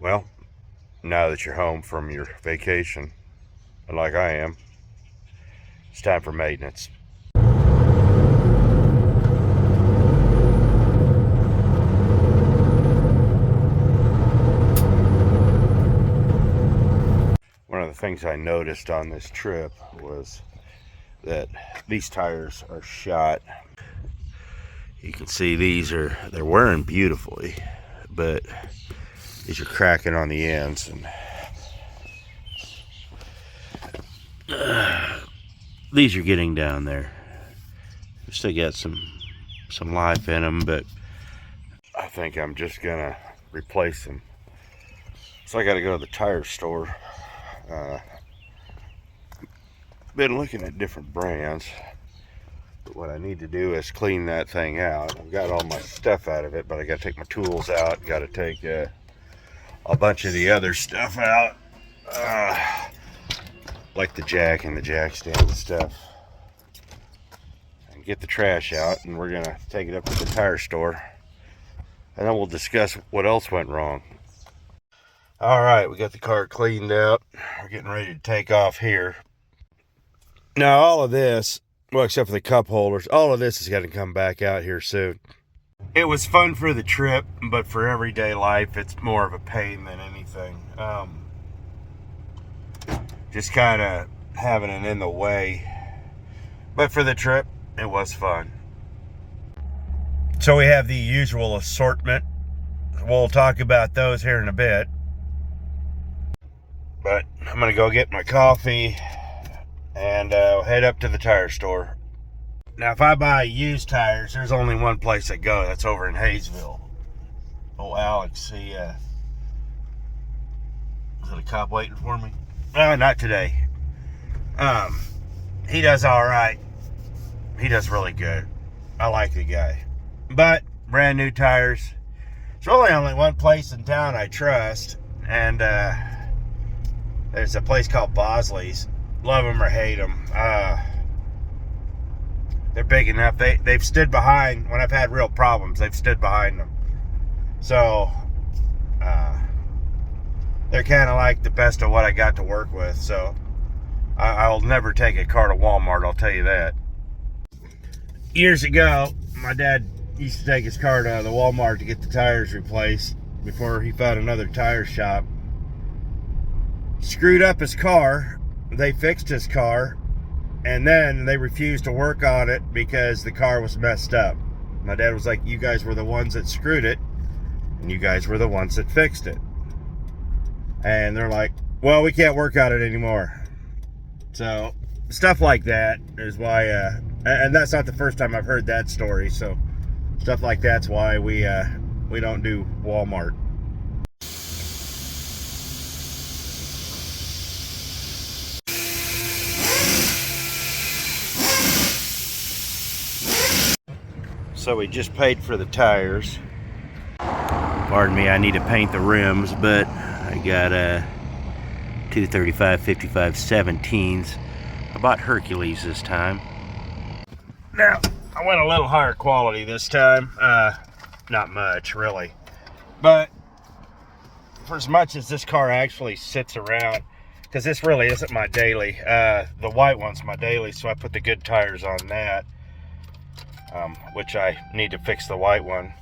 Well, now that you're home from your vacation, and like I am, it's time for maintenance. One of the things I noticed on this trip was that these tires are shot. You can see they're wearing beautifully, but these are cracking on the ends, and these are getting down there. We've still got some life in them, but I think I'm just gonna replace them. So I got to go to the tire store. Been looking at different brands, but what I need to do is clean that thing out. I've got all my stuff out of it, but I got to take my tools out. Got to take a bunch of the other stuff out, like the jack and the jack stand and stuff, and get the trash out. And we're gonna take it up to the tire store, and then we'll discuss what else went wrong. All right, we got the car cleaned out. We're getting ready to take off here. Now, all of this, well, except for the cup holders, all of this is going to come back out here soon. It was fun for the trip, but for everyday life, it's more of a pain than anything. Just kind of having it in the way. But for the trip, it was fun. So we have the usual assortment. We'll talk about those here in a bit. But I'm going to go get my coffee and head up to the tire store. Now, if I buy used tires, there's only one place I go. That's over in Hayesville. Oh, Alex, is it a cop waiting for me? Not today. He does all right. He does really good. I like the guy. But brand new tires. There's really only one place in town I trust, and there's a place called Bosley's. Love them or hate them. They're big enough. They've stood behind when I've had real problems. They've stood behind them. So they're kind of like the best of what I got to work with. So I'll never take a car to Walmart, I'll tell you that. Years ago, my dad used to take his car to the Walmart to get the tires replaced before he found another tire shop. Screwed up his car. They fixed his car, and then they refused to work on it because the car was messed up. My dad was like, you guys were the ones that screwed it, and you guys were the ones that fixed it. And they're like, well, we can't work on it anymore. So stuff like that is why, and that's not the first time I've heard that story. So stuff like that's why we don't do Walmart. So we just paid for the tires. Pardon me, I need to paint the rims, but I got 235 55 17s. I bought Hercules this time. Now, I went a little higher quality this time. Not much, really. But for as much as this car actually sits around, because this really isn't my daily. The white one's my daily, so I put the good tires on that. Which I need to fix the white one.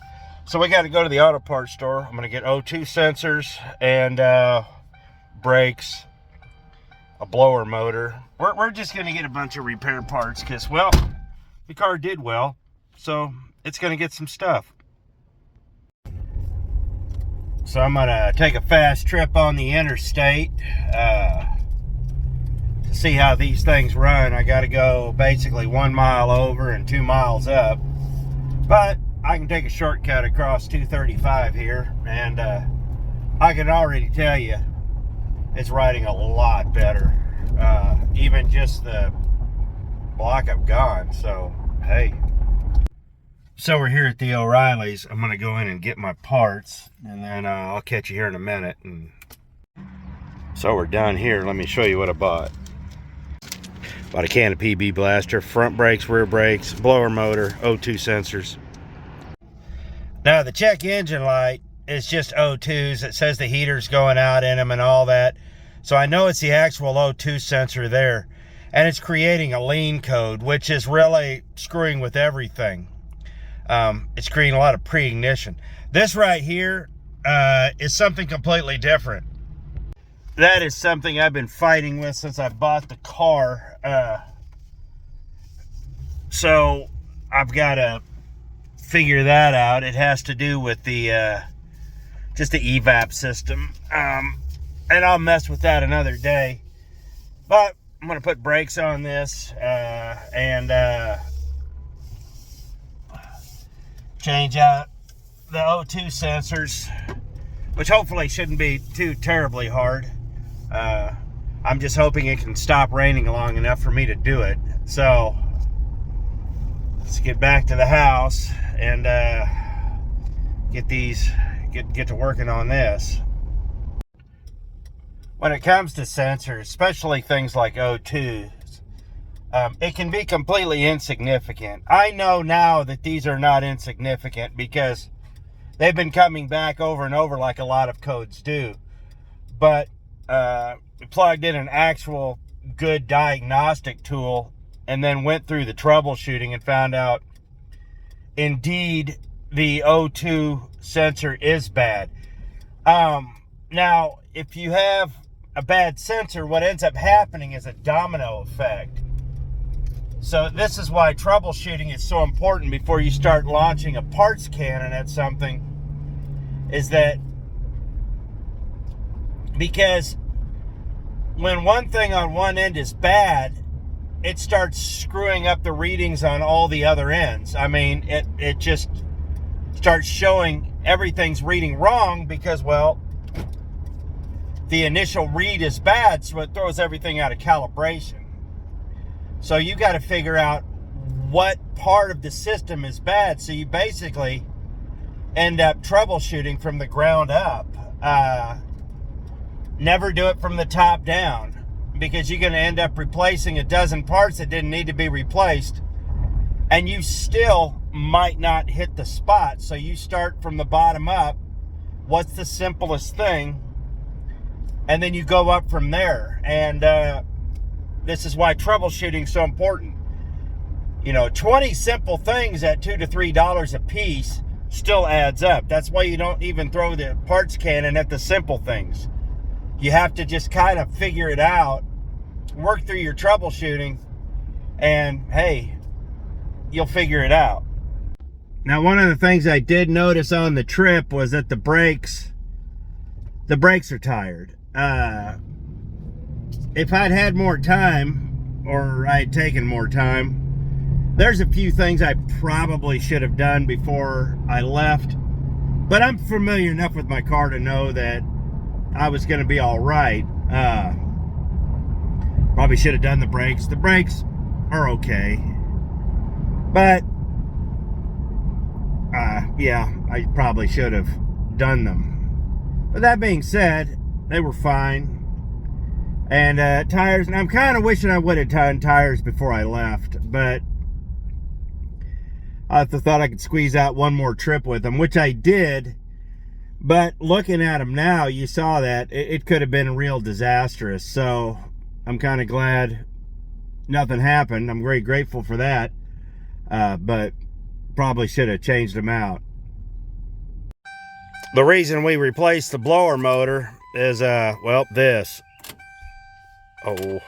So we got to go to the auto parts store. I'm going to get O2 sensors and brakes, a blower motor. We're just going to get a bunch of repair parts because, well, the car did well, so it's going to get some stuff. So I'm going to take a fast trip on the interstate to see how these things run. I got to go basically 1 mile over and 2 miles up, but I can take a shortcut across 235 here, and I can already tell you it's riding a lot better. Even just the block I've gone. So hey, so we're here at the O'Reilly's. I'm gonna go in and get my parts, and then I'll catch you here in a minute. And so we're down here. Let me show you what I bought. Bought a can of PB Blaster, front brakes, rear brakes, blower motor, O2 sensors. Now the check engine light is just O2s. It says the heater's going out in them and all that. So I know it's the actual O2 sensor there. And it's creating a lean code, which is really screwing with everything. It's creating a lot of pre-ignition. This right here is something completely different. That is something I've been fighting with since I bought the car. So I've got to figure that out. It has to do with the just the evap system. And I'll mess with that another day. But I'm going to put brakes on this and change out the O2 sensors, which hopefully shouldn't be too terribly hard. I'm just hoping it can stop raining long enough for me to do it. So let's get back to the house and get to working on this. When it comes to sensors, especially things like O2s, it can be completely insignificant. I know now that these are not insignificant because they've been coming back over and over like a lot of codes do. But we plugged in an actual good diagnostic tool and then went through the troubleshooting and found out indeed the O2 sensor is bad. Now, if you have a bad sensor, what ends up happening is a domino effect. So this is why troubleshooting is so important before you start launching a parts cannon at something, is that because when one thing on one end is bad, it starts screwing up the readings on all the other ends. I mean, it just starts showing everything's reading wrong because, well, the initial read is bad, so it throws everything out of calibration. So you got to figure out what part of the system is bad, so you basically end up troubleshooting from the ground up. Never do it from the top down, because you're going to end up replacing a dozen parts that didn't need to be replaced, and you still might not hit the spot. So you start from the bottom up. What's the simplest thing? And then you go up from there. And this is why troubleshooting is so important. You know, 20 simple things at $2 to $3 a piece still adds up. That's why you don't even throw the parts cannon at the simple things. You have to just kind of figure it out, work through your troubleshooting, and hey, you'll figure it out. Now, one of the things I did notice on the trip was that the brakes are tired. If I'd had more time, or I'd taken more time, there's a few things I probably should have done before I left, but I'm familiar enough with my car to know that I was going to be all right. Probably should have done the brakes. The brakes are okay, but yeah, I probably should have done them. But that being said, they were fine. And tires, and I'm kind of wishing I would have done tires before I left, but I thought I could squeeze out one more trip with them, which I did. But looking at them now, you saw that it could have been real disastrous. So I'm kind of glad nothing happened. I'm very grateful for that. But probably should have changed them out. The reason we replaced the blower motor is, well, this. Oh.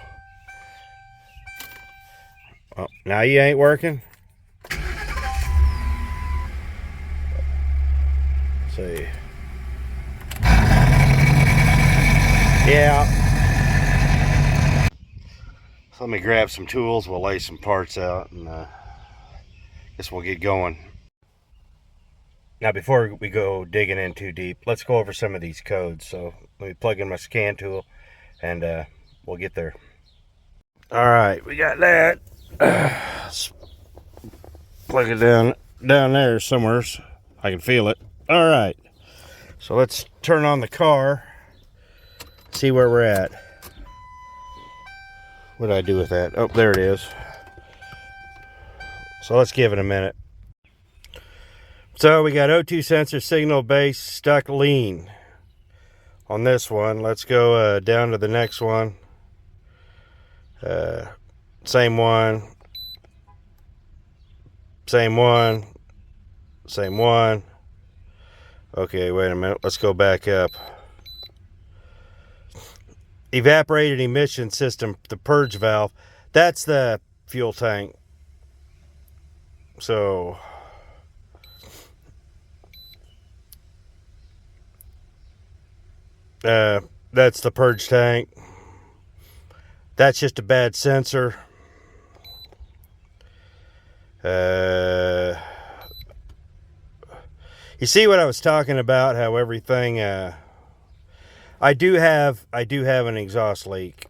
Oh, now you ain't working? Let's see. Yeah. So let me grab some tools. We'll lay some parts out, and guess we'll get going. Now, before we go digging in too deep, let's go over some of these codes. So let me plug in my scan tool, and we'll get there. All right, we got that. Let's plug it down there somewhere. So I can feel it. All right. So let's turn on the car. See where we're at. What did I do with that? Oh, there it is. So let's give it a minute. So we got O2 sensor signal base stuck lean on this one. Let's go down to the next one. Same one. Same one. Same one. Okay, wait a minute. Let's go back up. Evaporated emission system, the purge valve. That's the fuel tank. So that's the purge tank. That's just a bad sensor. You see what I was talking about, how everything I do have an exhaust leak.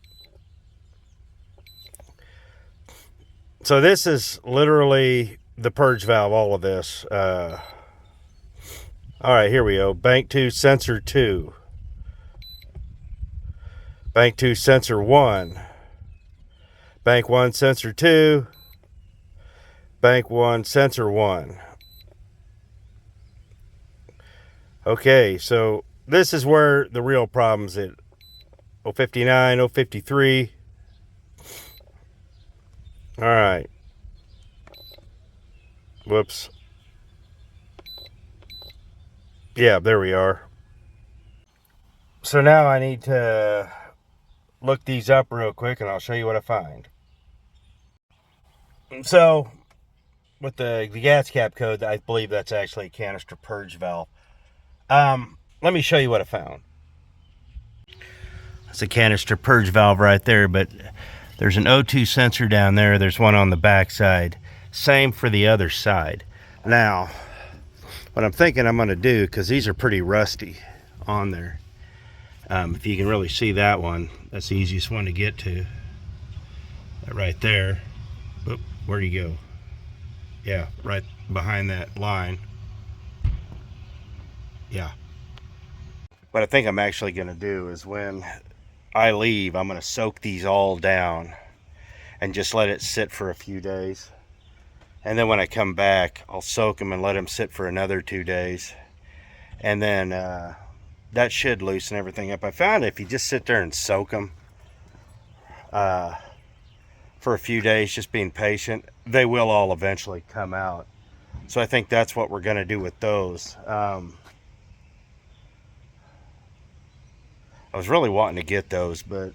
So this is literally the purge valve, all of this. All right, here we go. Bank 2 sensor 2. Bank 2 sensor 1. Bank 1 sensor 2. Bank 1 sensor 1. Okay, so this is where the real problem's at. 059, 053. All right. Whoops. Yeah, there we are. So now I need to look these up real quick and I'll show you what I find. So with the gas cap code, I believe that's actually a canister purge valve. Let me show you what I found. It's a canister purge valve right there, but there's an O2 sensor down there. There's one on the back side. Same for the other side. Now, what I'm thinking I'm going to do, because these are pretty rusty on there. If you can really see that one, that's the easiest one to get to. That right there. Oop, where'd he go? Yeah, right behind that line. Yeah. What I think I'm actually going to do is when I leave, I'm going to soak these all down and just let it sit for a few days. And then when I come back, I'll soak them and let them sit for another 2 days. And then that should loosen everything up. I found if you just sit there and soak them for a few days, just being patient, they will all eventually come out. So I think that's what we're going to do with those. I was really wanting to get those, but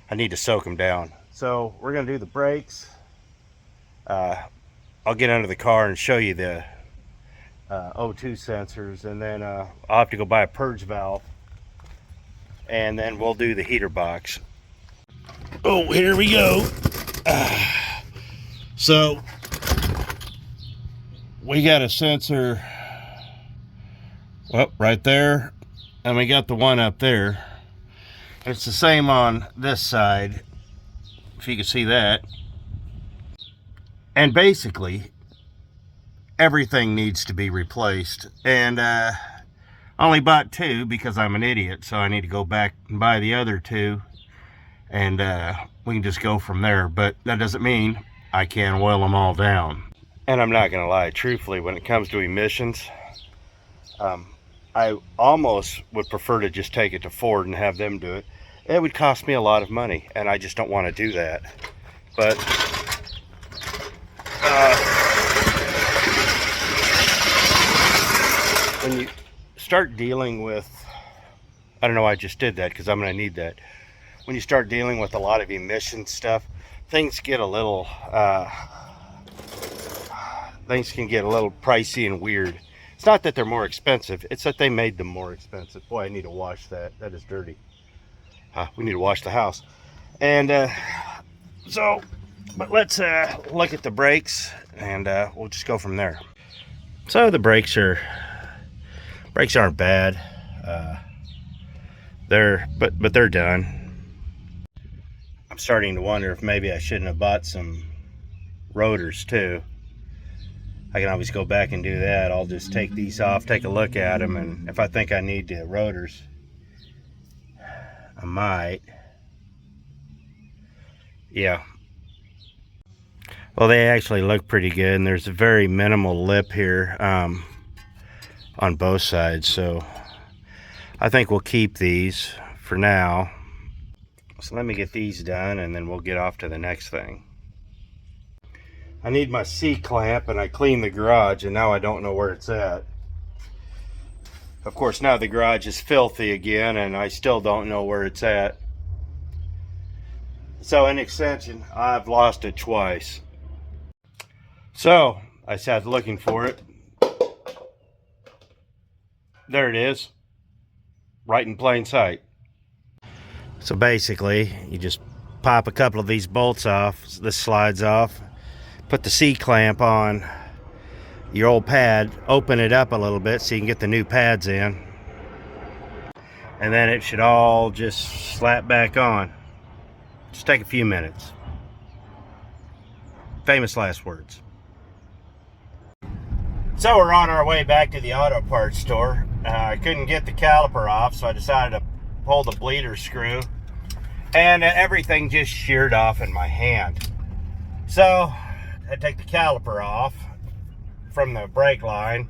I need to soak them down. So we're going to do the brakes. I'll get under the car and show you the O2 sensors, and then I'll have to go buy a purge valve, and then we'll do the heater box. Oh, here we go. So we got a sensor right there, and we got the one up there. It's the same on this side, if you can see that. And basically everything needs to be replaced, and I only bought 2 because I'm an idiot, so I need to go back and buy the other 2, and we can just go from there. But that doesn't mean I can't oil them all down. And I'm not gonna lie, truthfully, when it comes to emissions, I almost would prefer to just take it to Ford and have them do it. It would cost me a lot of money, and I just don't want to do that. But when you start dealing with, I don't know why I just did that, because I'm going to need that. When you start dealing with a lot of emission stuff, things get a little, things can get a little pricey and weird. It's not that they're more expensive, it's that they made them more expensive. Boy, I need to wash that. That is dirty. We need to wash the house. And but let's look at the brakes, and we'll just go from there. So the brakes aren't bad. But they're done. I'm starting to wonder if maybe I shouldn't have bought some rotors too. I can always go back and do that. I'll just take these off, take a look at them, and if I think I need the rotors, I might. Yeah. Well, they actually look pretty good, and there's a very minimal lip here on both sides, so I think we'll keep these for now. So let me get these done, and then we'll get off to the next thing. I need my C-clamp, and I cleaned the garage, and now I don't know where it's at. Of course, now the garage is filthy again, and I still don't know where it's at. So in extension, I've lost it twice. So I sat looking for it. There it is, right in plain sight. So basically, you just pop a couple of these bolts off. This slides off. Put the C-clamp on your old pad, open it up a little bit so you can get the new pads in, and then it should all just slap back on. Just take a few minutes. Famous last words. So we're on our way back to the auto parts store. I couldn't get the caliper off, so I decided to pull the bleeder screw, and everything just sheared off in my hand. So I take the caliper off from the brake line,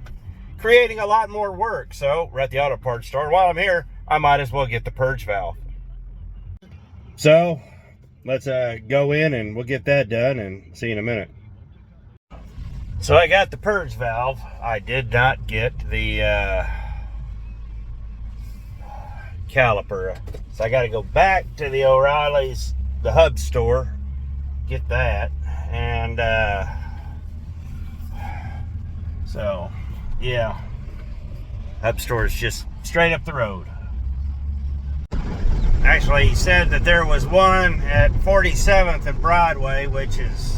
creating a lot more work. So we're at the auto parts store. While I'm here, I might as well get the purge valve. So let's go in and we'll get that done and see you in a minute. So I got the purge valve. I did not get the caliper. So I got to go back to the O'Reilly's, the hub store, get that. And so yeah, hub store is just straight up the road. Actually, he said that there was one at 47th and Broadway, which is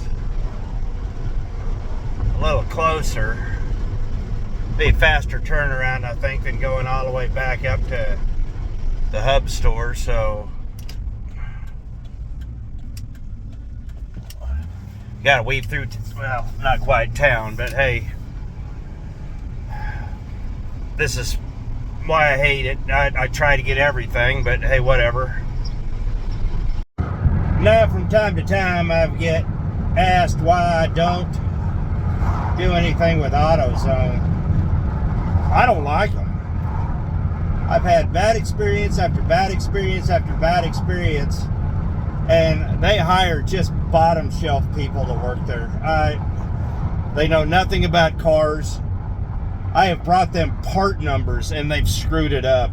a little closer. Be a faster turnaround, I think, than going all the way back up to the hub store. So gotta weave through, well, not quite town, but hey, this is why I hate it. I try to get everything, but hey, whatever. Now, from time to time, I get asked why I don't do anything with AutoZone. I don't like them. I've had bad experience after bad experience after bad experience, and they hire just bottom shelf people to work there. They know nothing about cars. I have brought them part numbers and they've screwed it up.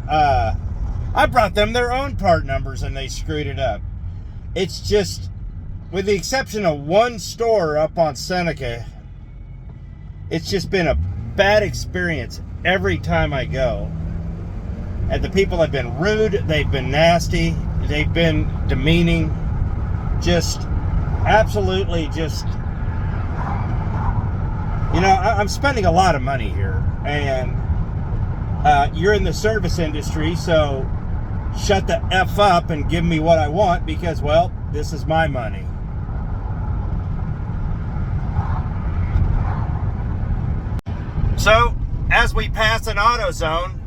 I brought them their own part numbers and they screwed it up. It's just, with the exception of one store up on Seneca, it's just been a bad experience every time I go. And the people have been rude, they've been nasty, they've been demeaning, just absolutely just, you know, I'm spending a lot of money here, and you're in the service industry, so shut the F up and give me what I want, because, well, this is my money. So, as we pass an AutoZone,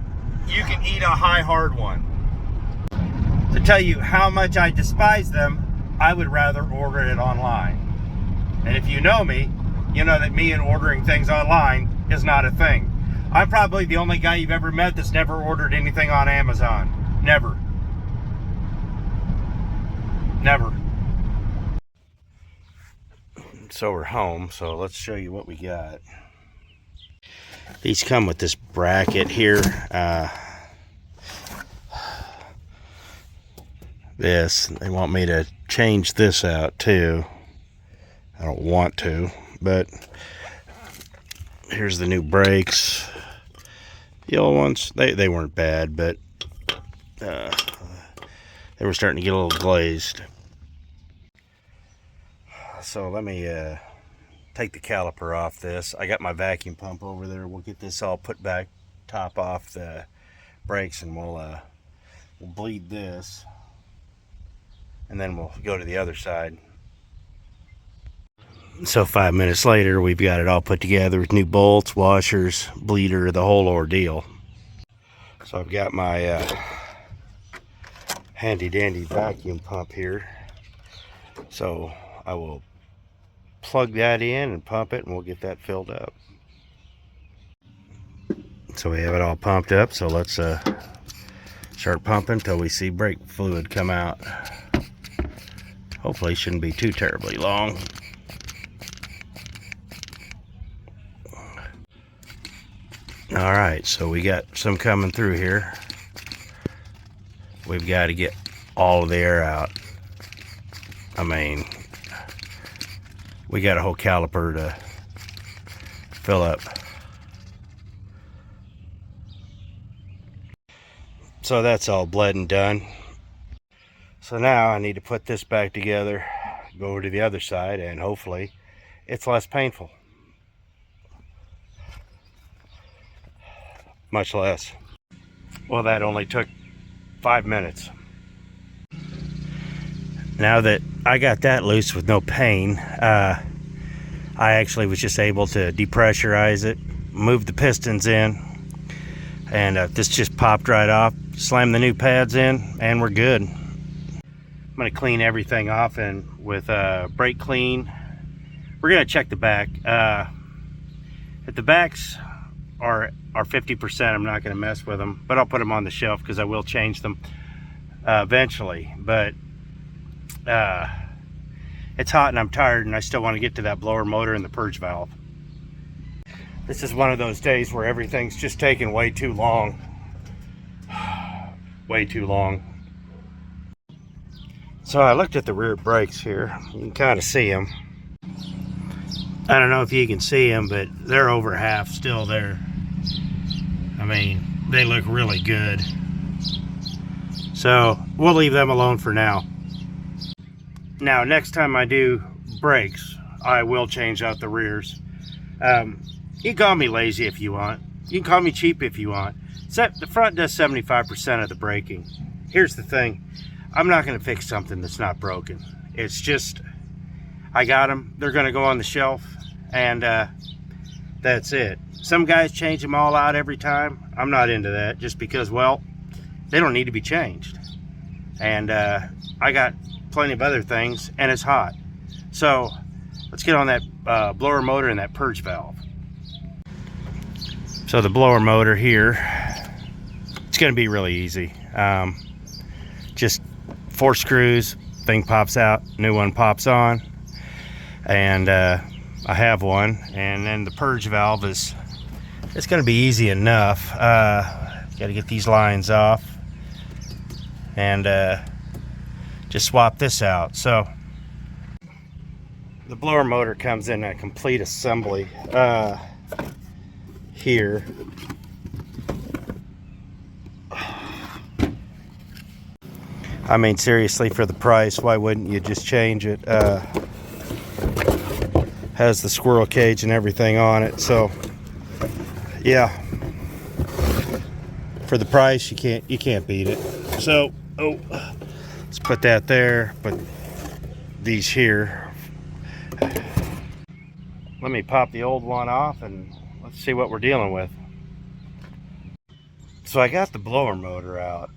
you can eat a high hard one. To tell you how much I despise them, I would rather order it online. And if you know me, you know that me and ordering things online is not a thing. I'm probably the only guy you've ever met that's never ordered anything on Amazon. Never. Never. So we're home, so let's show you what we got. These come with this bracket here. They want me to change this out too. I don't want to, but here's the new brakes. The old ones, they weren't bad, but they were starting to get a little glazed. So let me take the caliper off this. I got my vacuum pump over there. We'll get this all put back, top off the brakes, and we'll bleed this, and then we'll go to the other side. So 5 minutes later, we've got it all put together with new bolts, washers, bleeder, the whole ordeal. So I've got my handy dandy vacuum pump here. So I will plug that in and pump it, and we'll get that filled up. So we have it all pumped up, so let's start pumping until we see brake fluid come out. Hopefully it shouldn't be too terribly long. Alright, so we got some coming through here. We've got to get all of the air out. I mean, we got a whole caliper to fill up. So that's all bled and done. So now I need to put this back together, go over to the other side, and hopefully it's less painful. Much less. Well, that only took 5 minutes. Now that I got that loose with no pain, I actually was just able to depressurize it, move the pistons in, and this just popped right off. Slam the new pads in, and we're good. I'm going to clean everything off, and with brake clean, we're going to check the back. If the backs are 50%, I'm not going to mess with them, but I'll put them on the shelf because I will change them eventually. But it's hot and I'm tired, and I still want to get to that blower motor and the purge valve. This is one of those days where everything's just taking way too long. Way too long. So I looked at the rear brakes here. You can kind of see them. I don't know if you can see them, but they're over half still there. I mean, they look really good. So we'll leave them alone for now. Now, next time I do brakes, I will change out the rears. You can call me lazy if you want. You can call me cheap if you want. The front does 75% of the braking. Here's the thing. I'm not going to fix something that's not broken. It's just, I got them. They're going to go on the shelf, and that's it. Some guys change them all out every time. I'm not into that, just because, well, they don't need to be changed. And I got plenty of other things, and it's hot. So let's get on that blower motor and that purge valve. So the blower motor here, it's going to be really easy. Just 4 screws, thing pops out, new one pops on, and I have one. And then the purge valve it's going to be easy enough. Got to get these lines off and just swap this out. So the blower motor comes in a complete assembly here. I mean, seriously, for the price, why wouldn't you just change it? Has the squirrel cage and everything on it, so yeah, for the price, you can't beat it. So let's put that there, put these here. Let me pop the old one off and let's see what we're dealing with. So I got the blower motor out.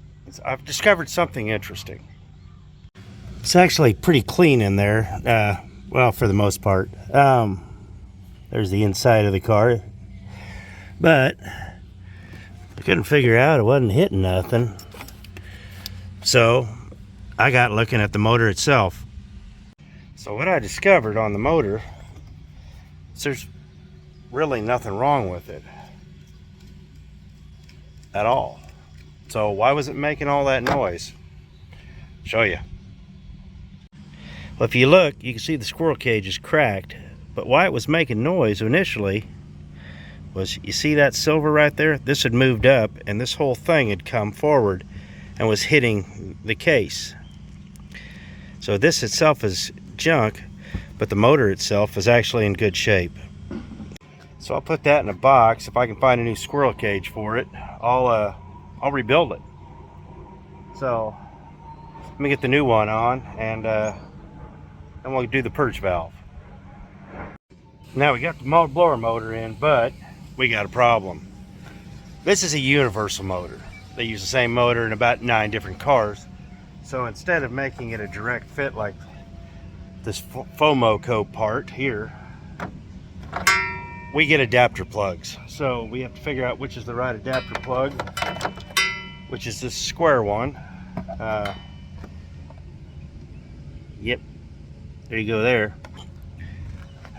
I've discovered something interesting. It's actually pretty clean in there, well, for the most part. There's the inside of the car, but I couldn't figure out, it wasn't hitting nothing. So I got looking at the motor itself. So what I discovered on the motor is there's really nothing wrong with it at all. So why was it making all that noise? Show you. Well, if you look, you can see the squirrel cage is cracked, but why it was making noise initially was, you see that silver right there? This had moved up, and this whole thing had come forward and was hitting the case. So this itself is junk, but the motor itself is actually in good shape. So I'll put that in a box. If I can find a new squirrel cage for it, I'll rebuild it. So let me get the new one on, and then we'll do the purge valve. Now we got the blower motor in, but we got a problem. This is a universal motor. They use the same motor in about 9 different cars. So instead of making it a direct fit like this FOMOCO part here, we get adapter plugs. So we have to figure out which is the right adapter plug, which is this square one. Yep, there you go there.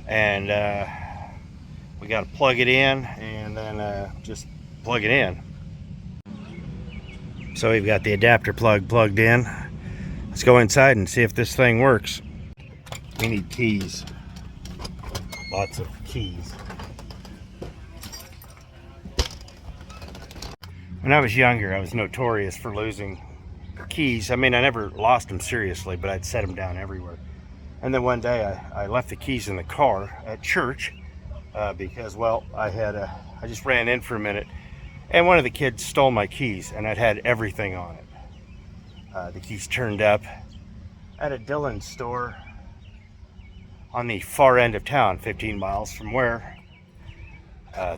And we got to plug it in and then just plug it in. So we've got the adapter plug plugged in. Let's go inside and see if this thing works. We need keys. Lots of keys. When I was younger, I was notorious for losing keys. I mean, I never lost them seriously, but I'd set them down everywhere. And then one day I left the keys in the car at church because, well, I just ran in for a minute and one of the kids stole my keys, and I'd had everything on it. The keys turned up at a Dillon's store on the far end of town, 15 miles from where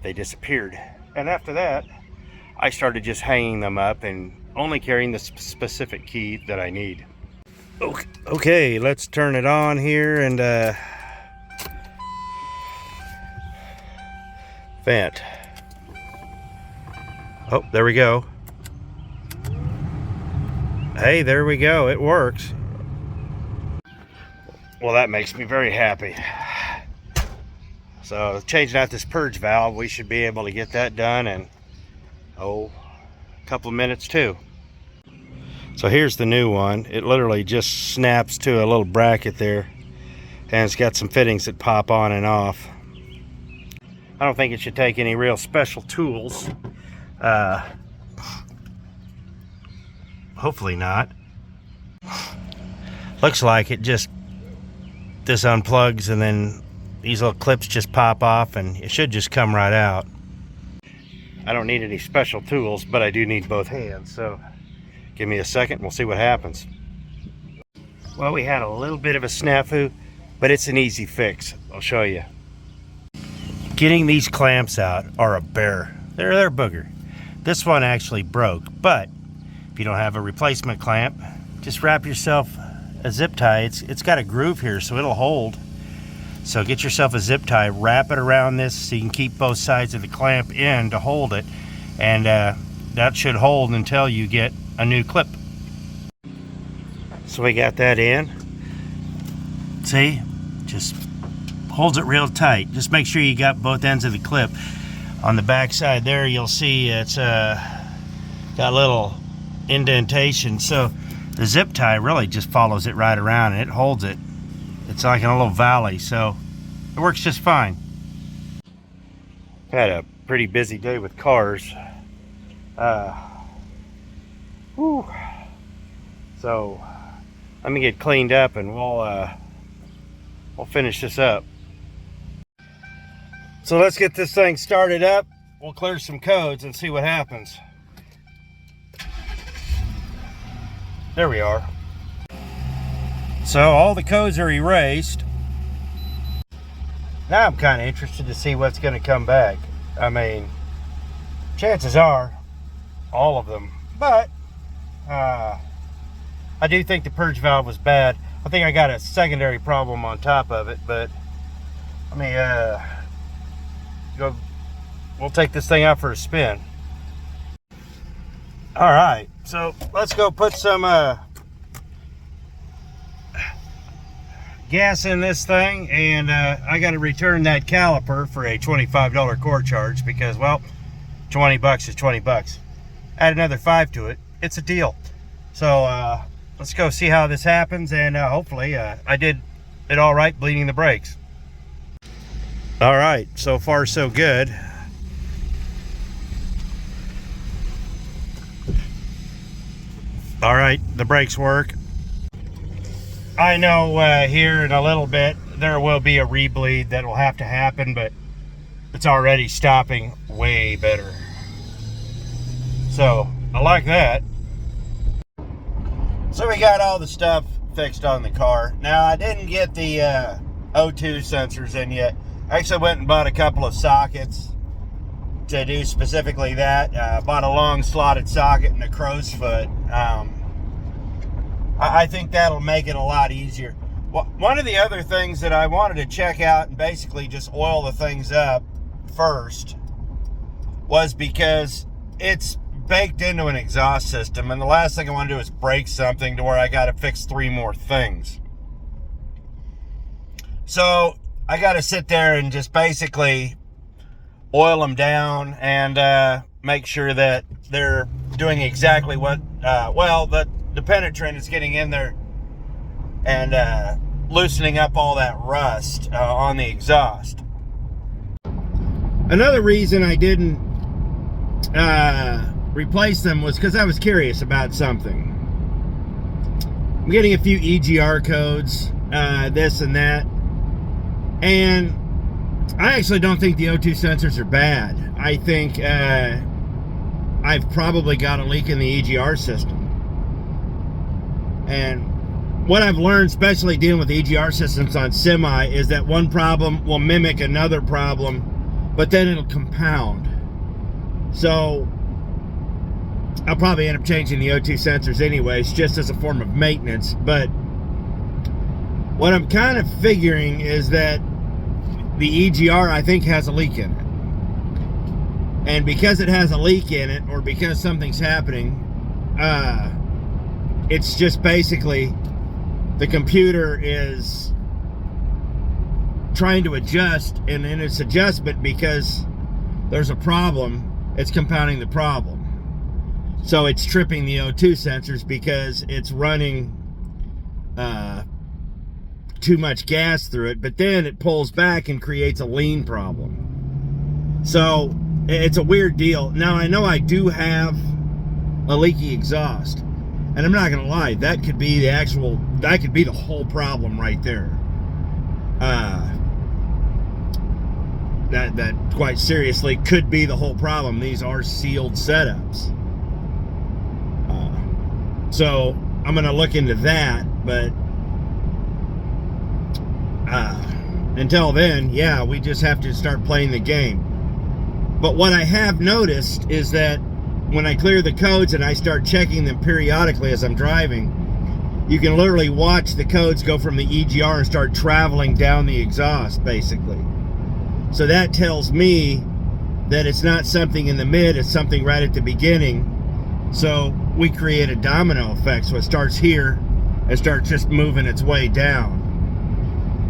they disappeared. And after that, I started just hanging them up and only carrying the specific key that I need. Okay, let's turn it on here and vent. Oh, there we go. Hey, there we go. It works. Well, that makes me very happy. So, changing out this purge valve, we should be able to get that done in, a couple of minutes too. So here's the new one. It literally just snaps to a little bracket there, and it's got some fittings that pop on and off. I don't think it should take any real special tools. Hopefully not. Looks like it just, this unplugs and then these little clips just pop off and it should just come right out. I don't need any special tools, but I do need both hands, so give me a second and we'll see what happens. Well, we had a little bit of a snafu, but it's an easy fix. I'll show you. Getting these clamps out are a bear. They're booger. This one actually broke, but if you don't have a replacement clamp, just wrap yourself a zip tie. It's got a groove here, so it'll hold. So get yourself a zip tie, wrap it around this so you can keep both sides of the clamp in to hold it, and that should hold until you get a new clip. So we got that in. See, just holds it real tight. Just make sure you got both ends of the clip. On the back side there, you'll see it's got a little indentation, so the zip tie really just follows it right around and it holds it. It's like in a little valley, so it works just fine. Had a pretty busy day with cars. So let me get cleaned up and we'll finish this up. So let's get this thing started up. We'll clear some codes and see what happens. There we are. So all the codes are erased. Now I'm kind of interested to see what's going to come back. I mean, chances are all of them, but I do think the purge valve was bad. I think I got a secondary problem on top of it, but let me we'll take this thing out for a spin. All right, so let's go put some gas in this thing, and I got to return that caliper for a $25 core charge because, well, 20 bucks is 20 bucks. Add another 5 to it, it's a deal. So let's go see how this happens, and hopefully I did it all right bleeding the brakes. All right, so far so good. All right, the brakes work. I know here in a little bit there will be a rebleed that will have to happen, but it's already stopping way better. So I like that. So we got all the stuff fixed on the car. Now I didn't get the O2 sensors in yet. I actually went and bought a couple of sockets to do specifically that. Bought a long slotted socket and a crow's foot. I think that'll make it a lot easier. One of the other things that I wanted to check out and basically just oil the things up first was because it's baked into an exhaust system, and the last thing I want to do is break something to where I got to fix 3 more things. So I got to sit there and just basically oil them down and make sure that they're doing exactly what, the penetrant is getting in there and loosening up all that rust on the exhaust. Another reason I didn't replace them was because I was curious about something. I'm getting a few EGR codes, this and that, and I actually don't think the O2 sensors are bad. I think I've probably got a leak in the EGR system. And what I've learned, especially dealing with EGR systems on semi, is that one problem will mimic another problem, but then it'll compound. So I'll probably end up changing the O2 sensors anyways, just as a form of maintenance. But what I'm kind of figuring is that the EGR, I think, has a leak in it. And because it has a leak in it, or because something's happening, it's just basically the computer is trying to adjust, and in its adjustment, because there's a problem, it's compounding the problem. So it's tripping the O2 sensors because it's running too much gas through it, but then it pulls back and creates a lean problem. So it's a weird deal. Now, I know I do have a leaky exhaust, and I'm not gonna lie, that could be the whole problem right there. That quite seriously could be the whole problem. These are sealed setups. So I'm gonna look into that, but until then, yeah, we just have to start playing the game. But what I have noticed is that when I clear the codes and I start checking them periodically as I'm driving, you can literally watch the codes go from the EGR and start traveling down the exhaust, basically. So that tells me that it's not something in the mid, it's something right at the beginning. So we create a domino effect. So it starts here and starts just moving its way down.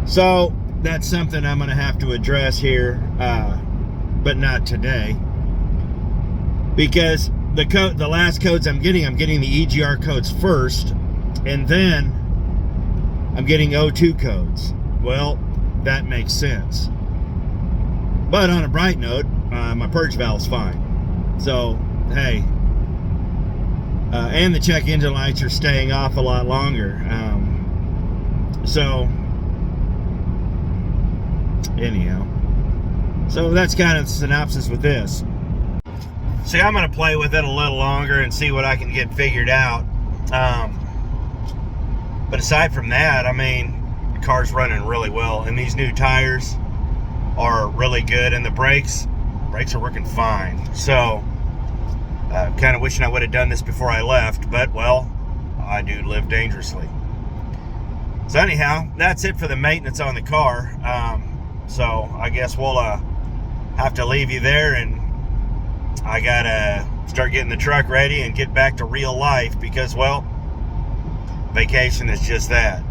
So that's something I'm going to have to address here, but not today. Because the last codes I'm getting the EGR codes first, and then I'm getting O2 codes. Well, that makes sense. But on a bright note, my purge valve's fine. So, hey. And the check engine lights are staying off a lot longer. So, anyhow. So that's kind of the synopsis with this. See, I'm going to play with it a little longer and see what I can get figured out. But aside from that, I mean, the car's running really well. And these new tires are really good. And the brakes are working fine. So, kind of wishing I would have done this before I left. But, well, I do live dangerously. So anyhow, that's it for the maintenance on the car. So I guess we'll have to leave you there, and I gotta start getting the truck ready and get back to real life because, well, vacation is just that.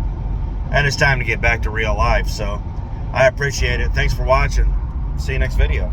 And it's time to get back to real life. So I appreciate it. Thanks for watching. See you next video.